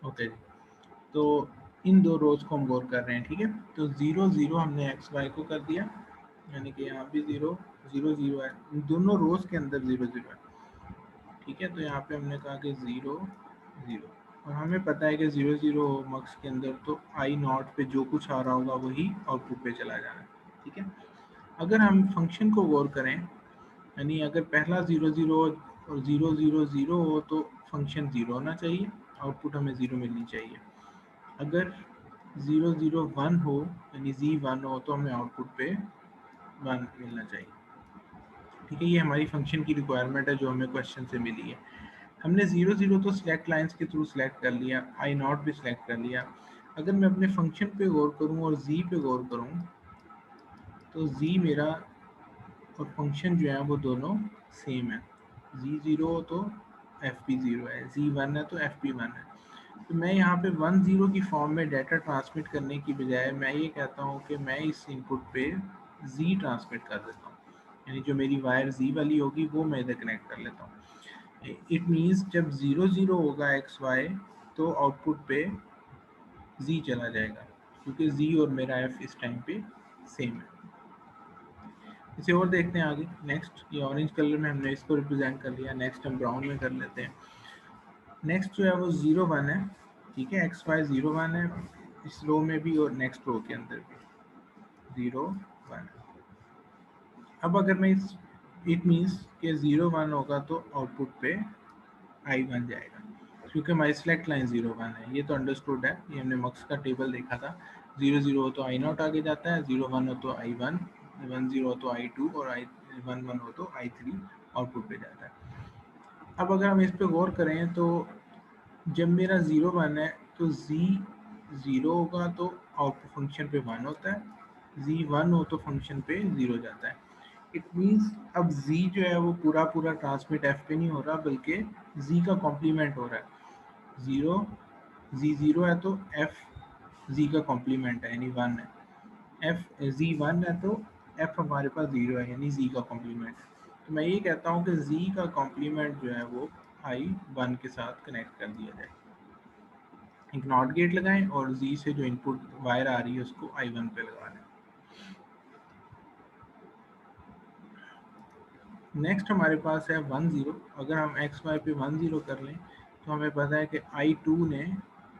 ओके, तो इन दो रोज को हम गौर कर रहे हैं। ठीक है, तो 0 0 हमने एक्स वाई को कर दिया, यानी कि यहाँ भी 0 0 0 है, दोनों रोज के अंदर 0 0 है। ठीक है, तो यहाँ पे हमने कहा कि 0 0, और हमें पता है कि 0 0 मक्स के अंदर तो आई नॉट पे जो कुछ आ रहा होगा वही आउटपुट पे चला जाना है। ठीक है, अगर हम फंक्शन को गौर करें, यानी अगर पहला 0 0 और 0 0 0 हो तो फंक्शन 0 होना चाहिए, आउटपुट हमें 0 मिलनी चाहिए। अगर 0 0 1 हो यानी z 1 हो तो हमें आउटपुट पे 1 मिलना चाहिए। ठीक है, ये हमारी फंक्शन की रिक्वायरमेंट है जो हमें क्वेश्चन से मिली है। हमने 0 0 तो सिलेक्ट लाइंस के थ्रू सिलेक्ट कर लिया, आई नॉट भी सिलेक्ट कर लिया। अगर मैं अपने फंक्शन पे गौर करूं और जी पे गौर करूं तो जी मेरा और फंक्शन जो है वो दोनों सेम है। जी 0 हो तो एफ भी 0 है, जी 1 है तो एफ भी 1 है। तो मैं यहाँ पे 1 0 की फॉर्म में डाटा ट्रांसमिट करने की बजाय मैं ये कहता हूँ कि मैं इस इनपुट पे जी ट्रांसमिट कर देता हूँ, यानी जो मेरी वायर जी वाली होगी वो मैं इधर कनेक्ट कर लेता हूँ। इट मीन्स जब 0 0 होगा एक्स वाई तो आउटपुट पे जी चला जाएगा, क्योंकि जी और मेरा एफ इस टाइम पे सेम है। इसे और देखते हैं आगे। नेक्स्ट, ये ऑरेंज कलर में हमने इसको रिप्रेजेंट कर लिया, नेक्स्ट हम ब्राउन में कर लेते हैं। नेक्स्ट जो है वो 0 1 है, ठीक है, एक्स वाई 0 1 है इस रो में भी और नेक्स्ट रो के अंदर भी 0 1। अब अगर मैं इस इट मीन्स कि 0 1 होगा तो आउटपुट पे आई 1 जाएगा, क्योंकि हमारी सिलेक्ट लाइन 0 1 है। ये तो अंडरस्टूड है, ये हमने मक्स का टेबल देखा था। 0 0 हो तो आई नॉट आगे जाता है, 0 1 हो तो आई 1, 1 0 हो तो आई 2 और आई 1 1 हो तो आई 3 आउटपुट पे जाता है। अब अगर हम इस पे गौर करें तो जब मेरा 0 1 है तो जी 0 होगा तो आउटपुट फंक्शन पे 1 होता है, जी 1 हो तो फंक्शन पे 0 जाता है। इट मीन्स अब जी जो है वो पूरा पूरा ट्रांसमिट एफ पे नहीं हो रहा, बल्कि जी का कॉम्प्लीमेंट हो रहा है। 0 जी 0 है तो एफ जी का कॉम्प्लीमेंट है, यानी 1 है। एफ जी 1 है तो एफ हमारे पास 0 है, यानी जी का कॉम्प्लीमेंट है। तो मैं ये कहता हूँ कि जी का कॉम्प्लीमेंट जो है वो आई 1 के साथ कनेक्ट कर दिया जाए। एक नॉट गेट लगाएं और जी से जो इनपुट वायर आ रही है उसको आई 1 पे लगा लें। नेक्स्ट हमारे पास है 1 0। अगर हम एक्स वाई पे 1 0 कर लें तो हमें पता है कि आई 2 ने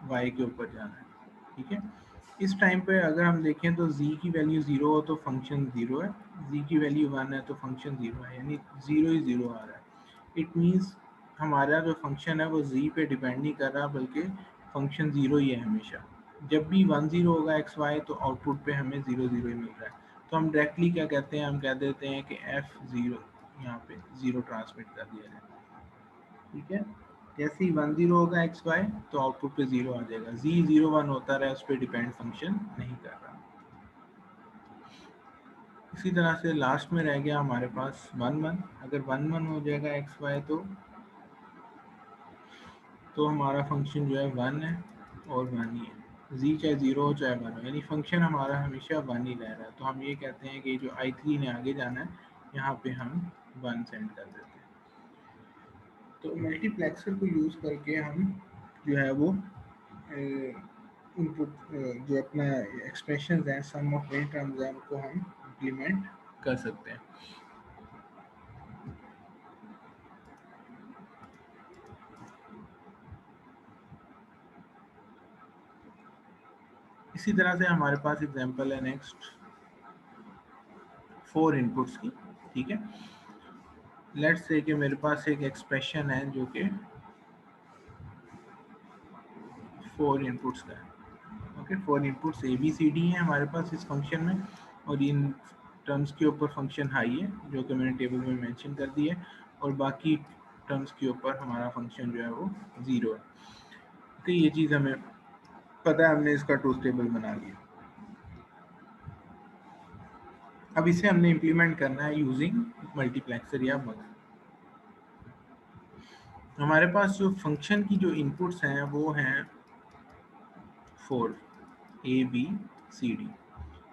वाई के ऊपर जाना है, ठीक है। इस टाइम पे अगर हम देखें तो z की वैल्यू 0 हो तो फंक्शन 0 है, z की वैल्यू 1 है तो फंक्शन 0 है, यानी 0 ही 0 आ रहा है। इट मीन्स हमारा जो फंक्शन है वो z पे डिपेंड नहीं कर रहा, बल्कि फंक्शन 0 ही है हमेशा। जब भी 1 0 होगा एक्स वाई तो आउटपुट पे हमें 0 0 ही मिल रहा है। तो हम डायरेक्टली क्या कहते हैं, हम कह देते हैं कि f0 यहाँ पे 0 ट्रांसमिट कर दिया जाए, ठीक है। जैसे ही 1 0 होगा एक्स वाई तो आउटपुट पे 0 आ जाएगा, जी 0 1 होता रहा, उस पर डिपेंड फंक्शन नहीं कर रहा। इसी तरह से लास्ट में रह गया हमारे पास 1 1। अगर 1 1 हो जाएगा एक्स वाई तो हमारा फंक्शन जो है 1 है और 1 ही है। जी चाहे 0 हो चाहे 1 हो, यानी फंक्शन हमारा हमेशा 1 ही रह रहा है। तो हम ये कहते हैं कि जो आई 3 ने आगे जाना है यहाँ पे हम 1 सेंड कर देते हैं। तो मल्टीप्लेक्सर को यूज़ करके हम जो है वो इनपुट जो अपना एक्सप्रेशन है सम ऑफ एनी टर्म्स है उनको हम इम्प्लीमेंट कर सकते हैं। इसी तरह से हमारे पास एग्जांपल है नेक्स्ट 4 इनपुट्स की, ठीक है। लेट्स से कि मेरे पास एक एक्सप्रेशन है जो कि 4 इनपुट्स का है। Okay, 4 inputs A B C D हैं हमारे पास इस फंक्शन में, और इन टर्म्स के ऊपर फंक्शन हाई है जो कि मैंने टेबल में मेंशन कर दिया है, और बाकी टर्म्स के ऊपर हमारा फंक्शन जो है वो 0 है। तो ये चीज़ हमें पता है, हमने इसका ट्रूथ टेबल बना लिया। अब इसे हमने इम्प्लीमेंट करना है यूजिंग मल्टीप्लेक्सर या मग। हमारे पास जो फंक्शन की जो इनपुट्स हैं वो हैं 4 ए बी सी डी।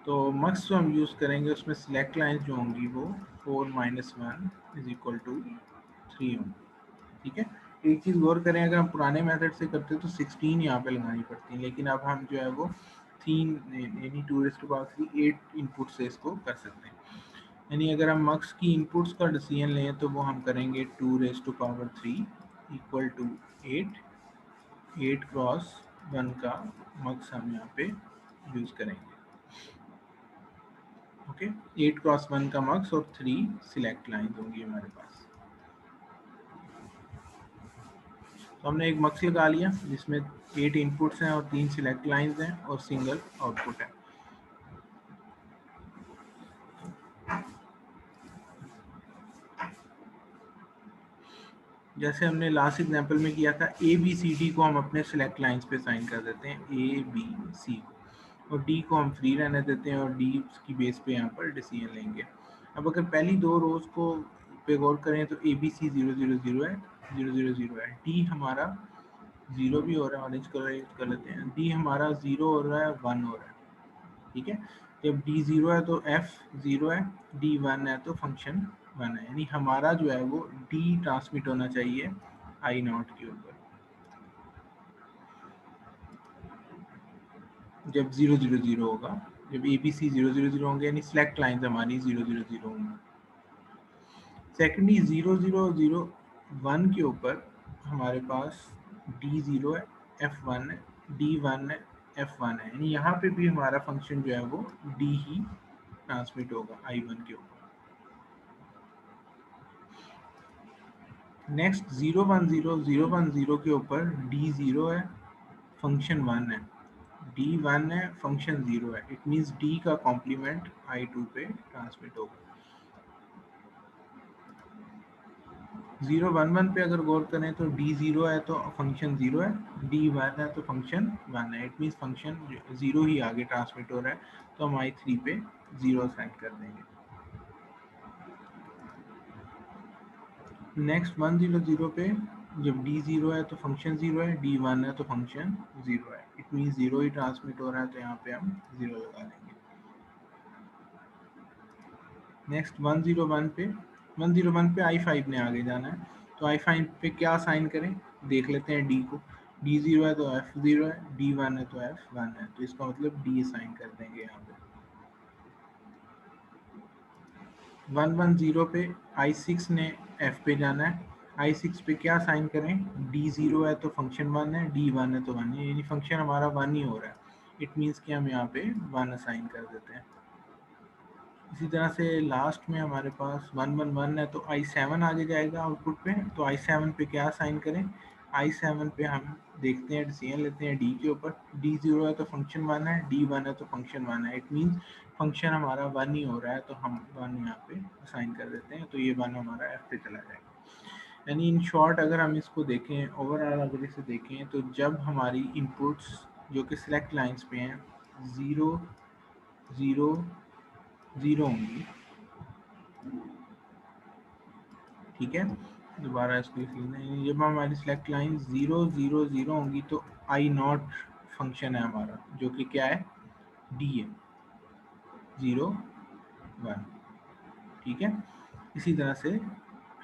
तो मक्स जो हम यूज़ करेंगे उसमें सिलेक्ट लाइन्स जो होंगी वो 4 - 1 = 3 होंगी, ठीक है। एक चीज़ गौर करें, अगर हम पुराने मेथड से करते तो 16 यहाँ पे लगानी पड़ती है, लेकिन अब हम जो है वो 3 यानी 2⁻³ 8 इनपुट से इसको कर सकते हैं। यानी अगर हम मक्स की इनपुट्स का डिसीजन लें तो वो हम करेंगे 2⁻³ = 8। 8 क्रॉस 1 का मक्स हम यहाँ पे यूज़ करेंगे। ओके, 8 क्रॉस 1 का मक्स और 3 सिलेक्ट लाइन होंगी हमारे पास। तो हमने एक मक्स लगा लिया जिसमें 8 इनपुट्स हैं और 3 सिलेक्ट लाइंस हैं और सिंगल आउटपुट है। जैसे हमने लास्ट एग्जांपल में किया था, ए बी सी डी को हम अपने सिलेक्ट लाइंस पे साइन कर देते हैं, ए बी सी, और डी को हम फ्री रहने देते हैं और डी की बेस पे यहाँ पर डिसीजन लेंगे। अब अगर पहली दो रोज को पे गौर करें तो ए बी सी 0 0 0 है, 0 0 0 है, डी हमारा 0 भी हो रहा है, ऑरेंज कलर यूज कर लेते हैं, डी हमारा 0 हो रहा है, 1 हो रहा है, ठीक है। जब डी 0 है तो एफ 0 है, डी 1 है तो फंक्शन 1 है, यानी हमारा जो है वो डी ट्रांसमिट होना चाहिए आई नॉट के ऊपर जब 0 0 0 होगा, जब ए बी सी 0 0 0 होंगे यानी सिलेक्ट लाइन हमारी 0 0 0 होंगी। सेकेंडली 0 0 0 1 के ऊपर हमारे पास डी 0 है, एफ 1 है, डी 1 है, एफ 1 है, यानी यहाँ पे भी हमारा फंक्शन जो है वो डी ही ट्रांसमिट होगा आई 1 के ऊपर। नेक्स्ट 0 1 0 0 1 0 के ऊपर डी 0 है, फंक्शन 1 है, डी 1 है, फंक्शन 0 है, इट मीन्स डी का कॉम्प्लीमेंट आई 2 पे ट्रांसमिट होगा। 0 1 1 पे अगर गौर करें तो डी 0 है तो फंक्शन 0 है, डी 1 है तो फंक्शन 1 है, इट मीन्स फंक्शन 0 ही आगे ट्रांसमिट हो रहा है, तो हम आई 3 पे 0 साइन कर देंगे। नेक्स्ट 1 0 0 पे जब डी 0 है तो फंक्शन 0 है, डी 1 है तो फंक्शन 0 है, इट मीन्स 0 ही ट्रांसमिट हो रहा है, तो यहाँ पे हम 0 लगा देंगे। नेक्स्ट 1 0 1 पे 1 0 1 पे आई 5 ने आगे जाना है, तो आई 5 पे क्या साइन करें, देख लेते हैं डी को, डी 0 है तो एफ 0 है, डी 1 है तो एफ 1 है, तो इसका मतलब डी साइन कर देंगे यहाँ पे। 1 1 0 पे आई 6 ने एफ पे जाना है, आई 6 पे क्या साइन करें, डी 0 है तो फंक्शन 1 है, डी 1 है तो 1 है, यानी फंक्शन हमारा 1 ही हो रहा है, इट मीन्स कि हम यहाँ पे 1 असाइन कर देते हैं। इसी तरह से लास्ट में हमारे पास 1 1 1 है तो आई 7 आगे जाएगा आउटपुट पे, तो आई 7 पे क्या साइन करें, आई 7 पे हम देखते हैं, डिसीजन लेते हैं डी के ऊपर, डी 0 है तो फंक्शन 1 है, डी 1 है तो फंक्शन 1 है, इट मीन्स फंक्शन हमारा 1 ही हो रहा है, तो हम 1 यहाँ पे असाइन कर देते हैं, तो ये 1 हमारा एफ पे चला जाएगा। यानी इन शॉर्ट अगर हम इसको देखें, ओवरऑल अगर इसे देखें, तो जब हमारी इनपुट्स जो कि सिलेक्ट लाइंस पे हैं 0 0 0 होंगी, ठीक है, दोबारा इसको लिखना है, जब हमारी सिलेक्ट लाइन 0 0 0 होंगी तो आई नॉट फंक्शन है हमारा, जो कि क्या है, डी है, 0 1, ठीक है। इसी तरह से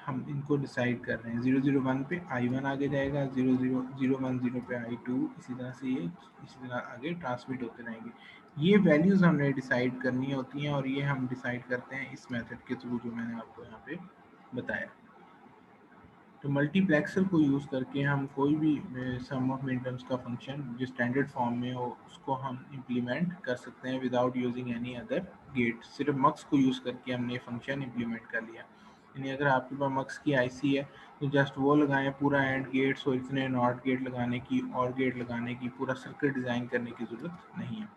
हम इनको डिसाइड कर रहे हैं, 0 0 1 पे आई 1 आगे जाएगा, 0 0 0 1 0 पे आई 2, इसी तरह से ये इसी तरह आगे ट्रांसमिट होते रहेंगे। ये वैल्यूज हमने डिसाइड करनी होती हैं, और ये हम डिसाइड करते हैं इस मेथड के थ्रू जो मैंने आपको यहाँ पे बताया। तो मल्टीप्लेक्सर को यूज़ करके हम कोई भी सम ऑफ मिनटर्म्स का फंक्शन जो स्टैंडर्ड फॉर्म में हो उसको हम इम्प्लीमेंट कर सकते हैं without using any other gate. सिर्फ मक्स को यूज़ करके हमने फंक्शन इम्प्लीमेंट कर लिया। यानी अगर आपके पास मक्स की आईसी है तो जस्ट वो लगाएं, पूरा एंड गेट्स और इतने नॉट गेट लगाने की और गेट लगाने की, पूरा सर्किट डिज़ाइन करने की ज़रूरत नहीं है।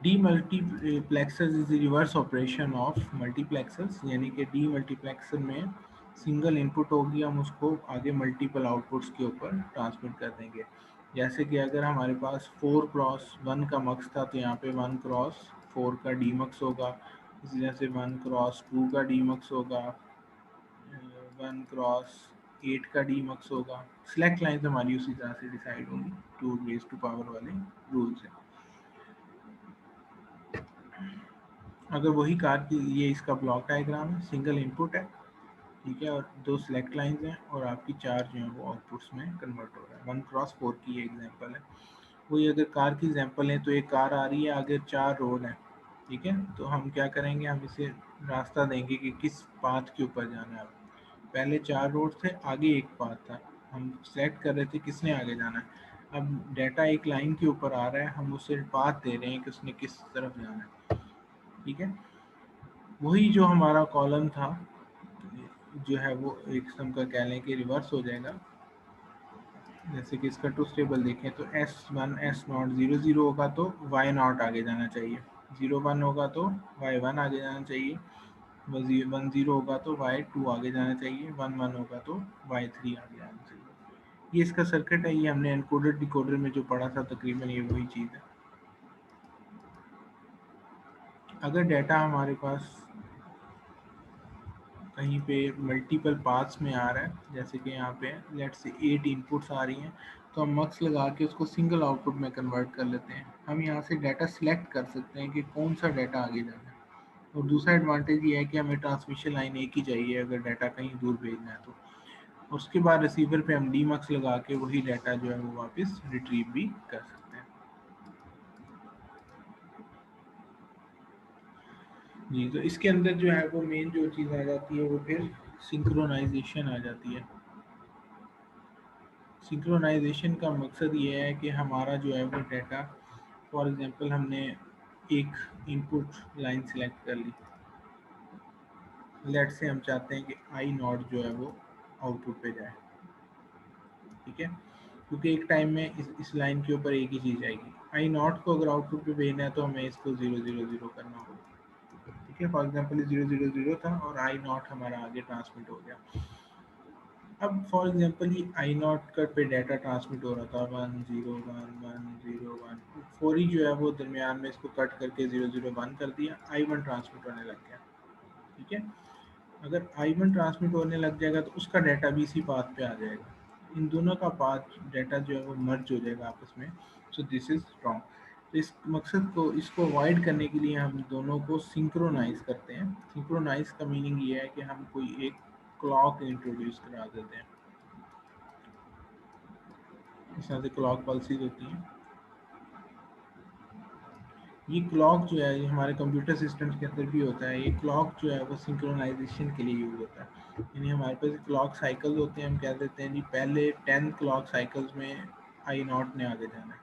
Demultiplexers is the reverse operation of multiplexers, यानी कि डीमल्टीप्लेक्सर में सिंगल इनपुट होगी, हम उसको आगे मल्टीपल आउटपुट्स के ऊपर ट्रांसमिट कर देंगे। जैसे कि अगर हमारे पास 4x1 का मक्स था तो यहाँ पे 1x4 का डी मक्स होगा, इसी तरह से 1x2 का डी मक्स होगा, 1x8 का डी मक्स होगा। सिलेक्ट लाइन हमारी उसी तरह से डिसाइड होगी 2 वाले रूल से। अगर वही कार की, ये इसका ब्लॉक डायग्राम है, सिंगल इनपुट है, ठीक है, और 2 सिलेक्ट लाइंस हैं और आपकी 4 जो है वो आउटपुट्स में कन्वर्ट हो रहा है। 1x4 की ये एग्जांपल है। वही अगर कार की एग्जांपल है तो एक कार आ रही है, आगे 4 रोड है, ठीक है, तो हम क्या करेंगे, हम इसे रास्ता देंगे कि किस पाथ के ऊपर जाना है। पहले 4 रोड थे, आगे एक पाथ था, हम सेलेक्ट कर रहे थे किसने आगे जाना है। अब डाटा एक लाइन के ऊपर आ रहा है, हम उसे पाथ दे रहे हैं कि उसने किस तरफ जाना है, ठीक है। वही जो हमारा कॉलम था जो है वो एक किस्म का कह लें कि रिवर्स हो जाएगा। जैसे कि इसका ट्रूथ टेबल देखें तो S1 S0 0 0 होगा तो Y0 आगे जाना चाहिए, 0 1 होगा तो Y1 आगे जाना चाहिए, 10 होगा तो y2 आगे जाना चाहिए, 11 होगा तो y3 आगे जाना चाहिए। ये इसका सर्किट है, ये हमने एनकोडर डिकोडर में जो पढ़ा था तकरीबन ये वही चीज़ है। अगर डाटा हमारे पास कहीं पे मल्टीपल पाथ्स में आ रहा है, जैसे कि यहाँ पे लेट्स से 8 इनपुट्स आ रही हैं, तो हम मक्स लगा के उसको सिंगल आउटपुट में कन्वर्ट कर लेते हैं। हम यहाँ से डाटा सिलेक्ट कर सकते हैं कि कौन सा डाटा आगे जाना है। और दूसरा एडवांटेज ये है कि हमें ट्रांसमिशन लाइन एक ही चाहिए अगर डाटा कहीं दूर भेजना है तो। उसके बाद रिसीवर पे हम डीमक्स लगा के वही डाटा जो है वो वापस रिट्रीव भी कर सकते हैं। जी, तो इसके अंदर जो है वो मेन जो चीज़ आ जाती है वो फिर सिंक्रोनाइजेशन आ जाती है। सिंक्रोनाइजेशन का मकसद ये है कि हमारा जो है वो डाटा, फॉर एग्जांपल हमने एक इनपुट लाइन सेलेक्ट कर ली, लेट से हम चाहते हैं कि आई नॉट जो है वो आउटपुट पे जाए, ठीक है, क्योंकि एक टाइम में इस लाइन के ऊपर एक ही चीज़ आएगी। आई नॉट को अगर आउटपुट पे भेजना है तो हमें इसको 0 0 0 करना होगा, ठीक है। फॉर एग्जांपल 0 0 0 था और आई नॉट हमारा आगे ट्रांसमिट हो गया। अब फॉर एग्जांपल ये आई नॉट का पे डाटा ट्रांसमिट हो रहा था 1 0 1 1 0 1, फोरी जो है वो दरमियान में इसको कट करके 0 0 1 कर दिया, I1 ट्रांसमिट होने लग गया, ठीक है। अगर I1 ट्रांसमिट होने लग जाएगा तो उसका डाटा भी इसी पाथ पे आ जाएगा, इन दोनों का पाथ डाटा जो है वो मर्ज हो जाएगा आपस में। So this is wrong. तो इस मकसद को, इसको अवॉइड करने के लिए हम दोनों को सिंक्रोनाइज करते हैं। सिंक्रोनाइज का मीनिंग ये है कि हम कोई एक क्लॉक इंट्रोड्यूस करा देते हैं। इस तरह से क्लॉक पल्सेस होती हैं। ये क्लॉक जो है ये हमारे कंप्यूटर सिस्टम्स के अंदर भी होता है। ये क्लॉक जो है वो सिंक्रोनाइजेशन के लिए यूज होता है। यानी हमारे पास क्लॉक साइकिल होते हैं, हम कह देते हैं जी पहले 10 क्लॉक साइकिल्स में आई नॉट ने आगे जाना है,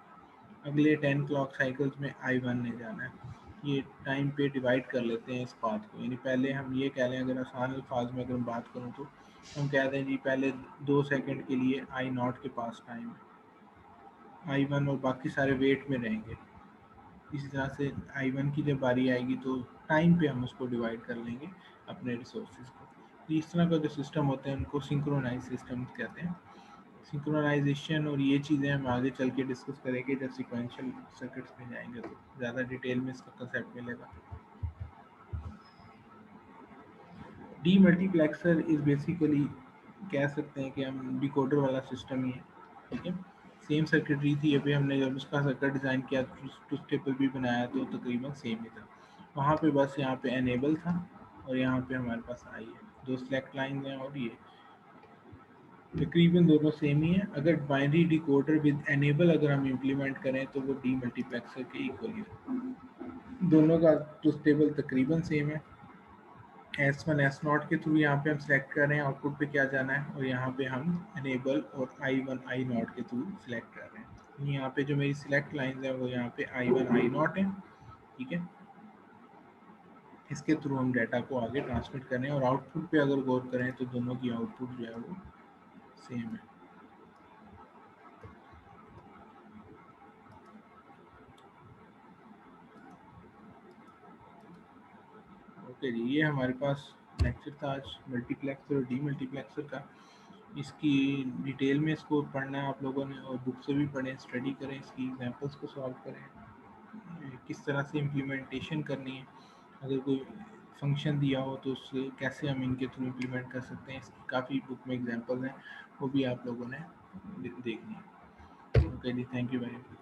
अगले 10 क्लॉक साइकिल्स में I1 ने जाना है। ये टाइम पे डिवाइड कर लेते हैं इस बात को। यानी पहले हम ये कह लें, अगर आसान अल्फाज में अगर बात करूँ तो हम कह दें जी पहले 2 सेकंड के लिए आई नॉट के पास टाइम है, I1 और बाकी सारे वेट में रहेंगे। इसी तरह से I1 की जब बारी आएगी तो टाइम पे हम उसको डिवाइड कर लेंगे अपने रिसोर्सेज को। तो इस तरह का जो सिस्टम होते हैं उनको सिंक्रोनाइज सिस्टम कहते हैं। सिंक्रोनाइजेशन और ये चीज़ें हम आगे चल के डिस्कस करेंगे जब सिक्वेंशियल सर्किट्स में जाएंगे, तो ज़्यादा डिटेल में इसका कंसेप्ट मिलेगा। डी मल्टीप्लेक्सर इज बेसिकली कह सकते हैं कि हम डिकोडर वाला सिस्टम ही है, ठीक है। सेम सर्किटरी थी, अभी हमने जब उसका सर्किट डिज़ाइन किया ट्रुथ टेबल भी बनाया तो तकरीबन सेम ही था। वहाँ पे बस यहाँ पे एनेबल था और यहाँ पे हमारे पास आई है, दो सिलेक्ट लाइन हैं और ये तकरीबन दोनों सेम ही है। अगर बाइनरी डिकोडर विद एनेबल अगर हम इम्प्लीमेंट करें तो वो डी मल्टीप्लेक्सर के इक्वल है। दोनों का ट्रुथ टेबल तकरीबन सेम है। S1 S0 के थ्रू यहाँ पे हम सेलेक्ट कर रहे हैं आउटपुट पे क्या जाना है, और यहाँ पे हम एनेबल और I1 I0 के थ्रू सेलेक्ट कर रहे हैं। यहाँ पे जो मेरी सिलेक्ट लाइन है वो यहाँ पे I1 I0 है, ठीक है। इसके थ्रू हम डाटा को आगे ट्रांसमिट कर रहे हैं और आउटपुट पे अगर गौर करें तो दोनों की आउटपुट जो है वो सेम है। ओके जी, ये हमारे पास लेक्चर था आज मल्टीप्लेक्सर और डी मल्टीप्लेक्सर का। इसकी डिटेल में इसको पढ़ना है आप लोगों ने, और बुक से भी पढ़ें, स्टडी करें, इसकी एग्जांपल्स को सॉल्व करें, किस तरह से इम्प्लीमेंटेशन करनी है। अगर कोई फंक्शन दिया हो तो उससे कैसे हम इनके थ्रू इम्प्लीमेंट कर सकते हैं, इसकी काफ़ी बुक में एग्जांपल्स हैं, वो भी आप लोगों ने देखनी है। ओके जी, थैंक यू वेरी मच।